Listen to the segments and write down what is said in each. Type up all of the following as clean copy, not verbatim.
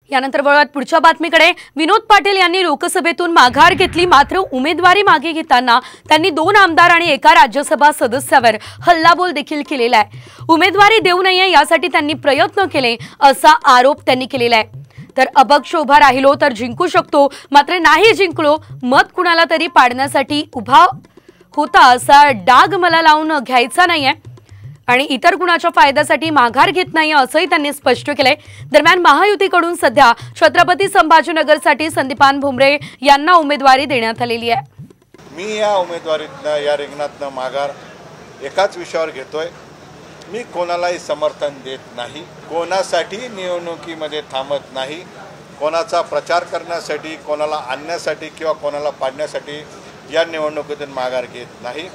यानंतर वळत पुढच्या बातमीकडे। विनोद पाटील यांनी लोकसभेतून माघार घेतली, मात्र उमेदवारी मागे घेताना त्यांनी 2 आमदार आणि एका राज्यसभा सदस्यावर हल्लाबोल देखील केलेला आहे। उमेदवारी देऊ नये यासाठी त्यांनी प्रयत्न केले असा आरोप त्यांनी केलेला आहे। तर अपक्ष उभा राहिलो तर जिंकू शकतो, मात्र नाही जिंकलो मत कुणाला तरी पाडण्यासाठी उभा होता असा डाग मला लावून घ्यायचा नाहीये आणि इतर कुणाच्या फायद्यासाठी माघार घेत नाही असंही त्यांनी स्पष्ट केलंय। दरम्यान महायुतीकडून सध्या छत्रपती संभाजीनगरसाठी संदीपान भुमरे यांना उमेदवारी देण्यात आलेली आहे। मी या उमेदवारीतनं या रिंगणातनं माघार एकाच विषयावर घेतोय। मी कोणालाही समर्थन देत नाही, कोणासाठी निवडणुकीमध्ये थांबत नाही, कोणाचा प्रचार करण्यासाठी, कोणाला आणण्यासाठी किंवा कोणाला पाडण्यासाठी या निवडणुकीतून माघार घेत नाही।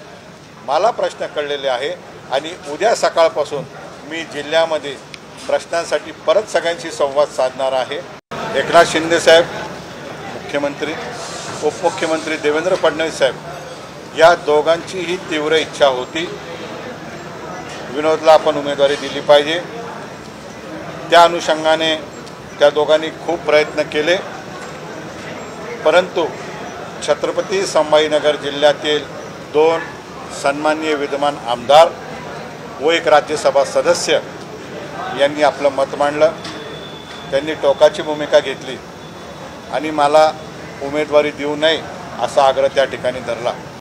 मला प्रश्न कळलेले आहे आणि उद्या सकाळपासून मी जिल्ह्यामध्ये प्रश्नांसाठी परत सगळ्यांशी संवाद साधणार आहे। एकनाथ शिंदे साहेब मुख्यमंत्री, उपमुख्यमंत्री देवेंद्र फडणवीस साहेब या दोघांचीही तीव्र इच्छा होती विनोदला आपण उमेदवारी दिली पाहिजे। त्या अनुषंगाने त्या दोघांनी खूप प्रयत्न केले, परंतु छत्रपती संभाजीनगर जिल्ह्यातील 2 सन्माननीय विद्यमान आमदार व एक राज्यसभा सदस्य यांनी आपलं मत मांडलं। त्यांनी टोकाची भूमिका घेतली आणि मला उमेदवारी देऊ नये असा आग्रह त्या ठिकाणी धरला।